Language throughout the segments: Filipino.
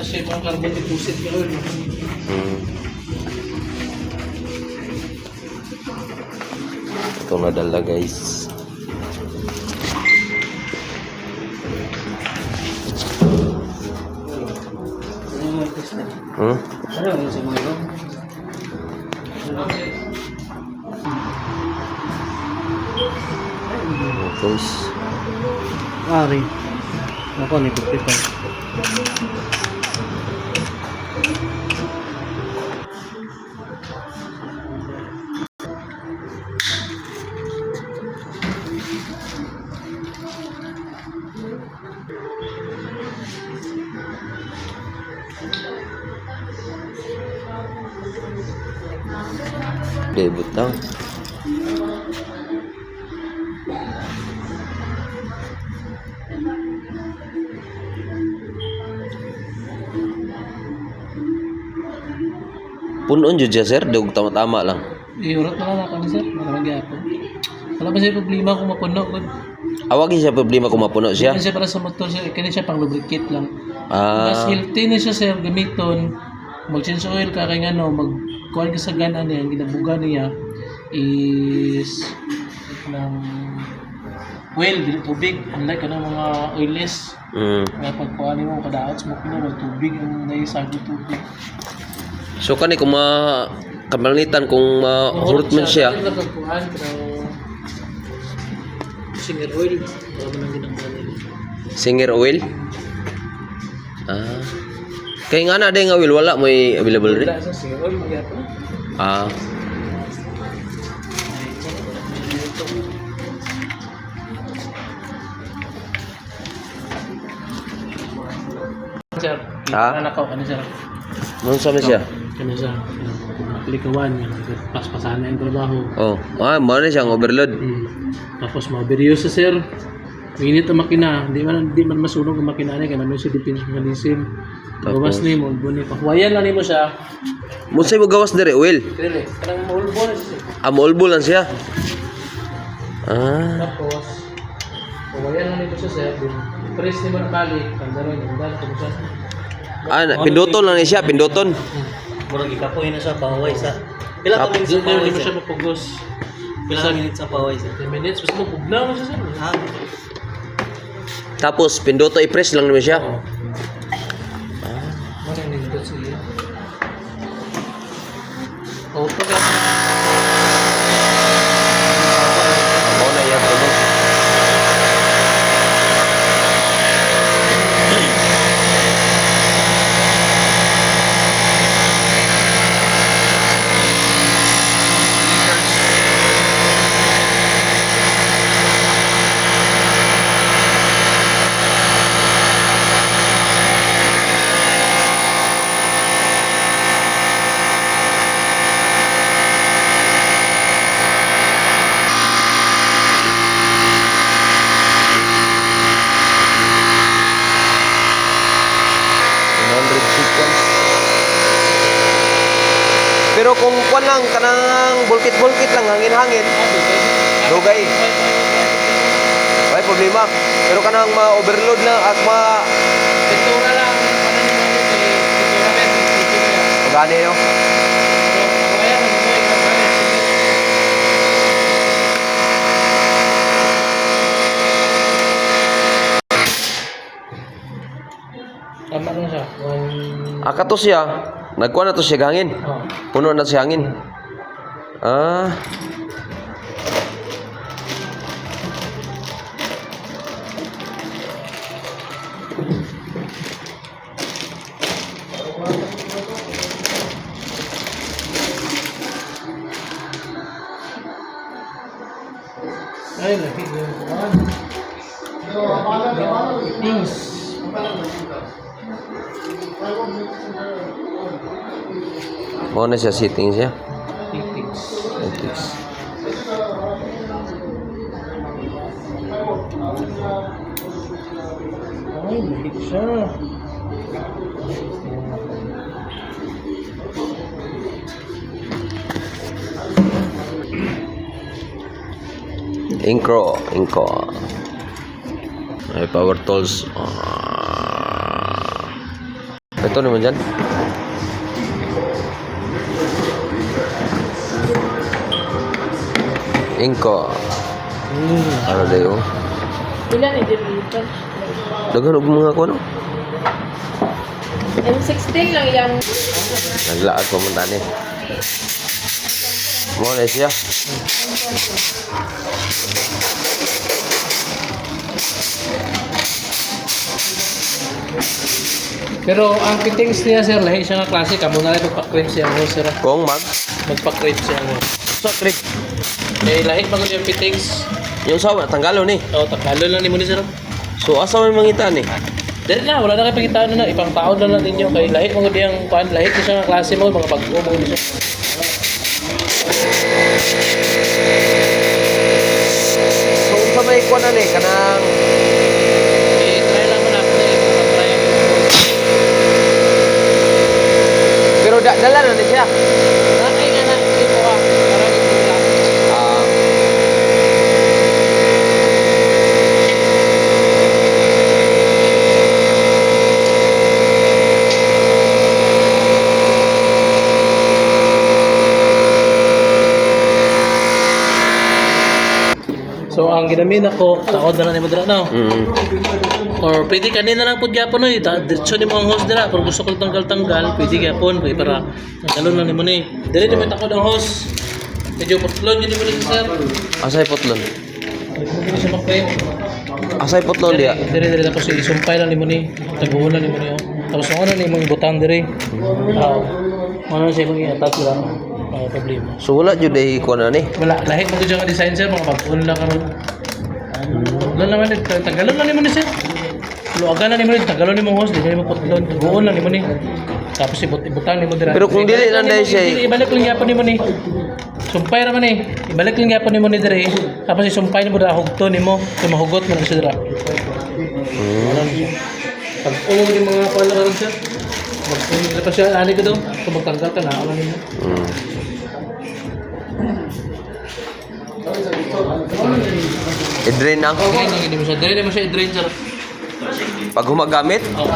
siya mga carbon deposit ka oil. Ito nadala guys. Ano yung sa mga yun? Guys. Ari. Ako ni Pipito. Debut lang. Punon jud siya, sir. Dug tama-tama lang. Iurat na lang ako ni sir. Maraming gyapon. Wala ba siya problema kung mapuno ko? Awagin siya problema kung mapuno siya. Hindi siya para sa motor siya. Kaya siya pang lubricate lang. Ah, Mas healthy na siya sir. Gamiton. Mag-change oil ka kaya nga no. Magkuhan ka sa ganan niya. Ang ginabuga niya is ng oil, dili tubig. Unlike ka ng mga oilless. Kaya pagkuhan mo kadaot sa makina, tubig ang naisago tubig. so kani kung kamalitan kung mahurot man siya. Ito pagkuhan ka ng singer oil. Wala mo nang ginagawa nila. Singer oil. Ah. Kay nga na day nga oil wala may available rin. Wala sa singer oil, magyapon. Ah. Sir, Ah? ano ko, ano sir? Ano sa siya? Ano sir? Likawan, paspasan na yung trabaho. Oh, mo na siyang overload. Tapos maberyo sa sir. Minit ang makina, di man masunog ang makina niya, kaya man siya defense mechanism. Tapos? Gawas ni mo, pahuwayan lang ni mo siya. Munsay mo gawas diri oil? Pero, kanang maulbo na siya. Amolbo lang siya. Ah. Tapos, pahuwayan lang nito siya sir. Press ni mo na balik, kandaroy, nagdal ko siya. Pinduton lang ni siya, pinduton. Murag ikapoy na siya paway sa. Pila ka minutes sa Hindi paway mo sa? siya mapugos. Pila ka minutes sa paway sa? 10 minutes, basta mo pugnaw mo siya sir. Ha? Tapos pinduto i-press lang naman siya. Oo. Ano yung nindot siya? Auto ka. Mo na yan tunog. Pero kung kuan lang kanang bulkit-bulkit lang hangin-hangin, dugay. May problema. Pero kanang ma-overload na at Pintura lang. Ano naman yun eh. Pintura men. Pintura yan. gani no. So, ayan, ano mo yung kapatid. Tama lang siya. Akato siya. Nagkuha na to siya hangin. Oh. Puno na siya hangin. Ah. Ay, lapit yun. Things. Mo na siya sitting siya. Things. Ethics. Ay, lapit siya. Inco. Ay power tools. Ito naman dyan. Inko. Ano dayo? Ilan yung dito? Daghan og mga kuno. M16 lang yan. Naglaag ko man tani. Mo na siya. Pero ang fittings niya sir, lahi siya nga klase. Kamo na rin magpa-cream siya mo sir. Kung mag Magpa-cream siya mo. sa click. Eh, lahi magod yung fittings. Yung sawa tanggalo ni. O, takalo lang ni mo ni sir. So asa man mangita ni? Dali na, wala na kayo pagitaan na. Ipang taon na lang ninyo. Kay lahi magod yung kuhan. Lahi ko siya nga klase mo. Mga pag-o mo siya. So sa may kuan na ni kanang I-try lang mo na ako na ipang-try ang pero dala na ni siya. Nakay nga na. Ito ka. Parang ito lang. Ah, So, ang ginamin ako, taod na lang ni mo dira, no? Or pwede kanina lang po gyapon no, diretso ni mo ang host dira, pero gusto ko tanggal-tanggal, pwede gyapon, kay para tanggalon lang ni mo ni. Dili ni mo takod ang host. Medyo putlon yun ni mo ni sir. asay potlon. Hindi siya mag-frame. Asay potlon dia. Diri tapos isumpay lang ni mo ni, taguhon lang ni mo ni. Tapos ano ni mo ibutang diri. Ano siya mo i-attach lang. Problema. So wala jud ay kuan na ni. Wala, lahi mo dyan nga design sir, mga pag-on lang karon. Doon naman, tagalon lang ni mo ni sir. Luagan na ni mo ni, tagalon ni mo host, di na ni mo putlon, taguon lang ni mo ni. Tapos ibutang ni mo dira. Pero kung dili lang dahil siya Ibalik lang yapon ni mo ni. Sumpay raman eh. Ibalik lang yapon ni mo ni dire. Tapos isumpay ni mo dira, hugto ni mo, so mahugot mo na siya dira. Pag-on ni mga kuwan lang karon sir. Mag-on pa siya, ani ko daw. Kung magtanggal ka na, ano niyo. I-drain ang Okay, hindi mo siya, dire mo siya i-drain sir. pag humagamit. Oh.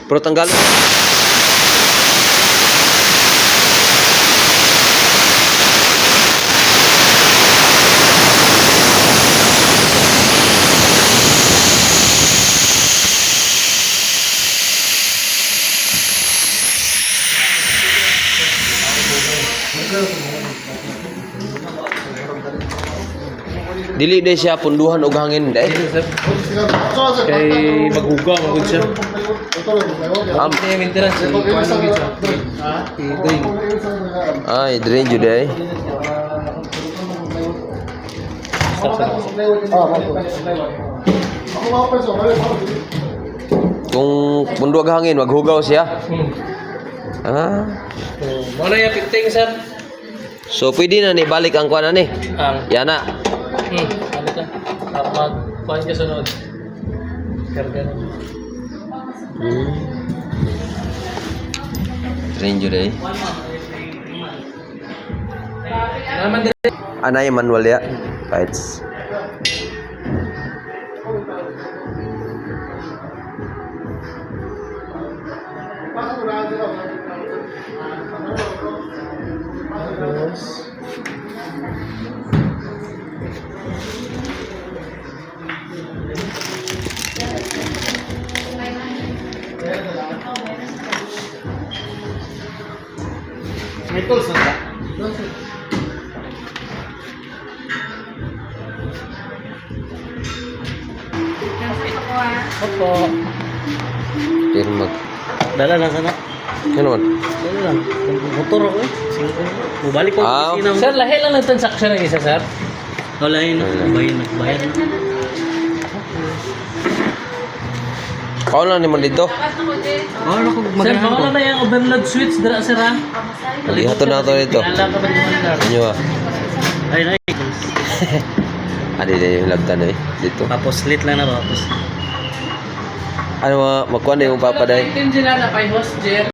Pero tanggalo. Dili day siya punduhan og hangin day. Kay maghuga, magod siya. Am Hindi yung maintenance. Kuha lang yun siya. I-drain. ay drain jud day. Stop sa Kung punduhan og hangin maghugaw siya. Ah. So, muna yung fitting, sir. So pwede na ni balik ang kuan na ni. Ang, Yana. ano ka? Mag-kuhan ka sunod. Karga na. Drain jud day. Naman din. Anay manual ya. Lights. May tools na ba? Opo. Pero mag Dala lang sana. ano man? Dala lang. Motor ako eh. Mubalik ko Ah. ang Sir, lahi lang ng transaction ng isa, sir. Wala yun. Nagbayad. Paano lang naman dito? Ano ko Sir, maganda mawala na yung overload switch dira, sir, ha? Ihato na ito dito. Kilala ka ba dito? Inyo ah. Ay, ay. Adi na yung labtan eh. Dito. Tapos lit lang na ba? Tapos Ano mga magkuhan na yung papaday? Item sila na kay host, Jer.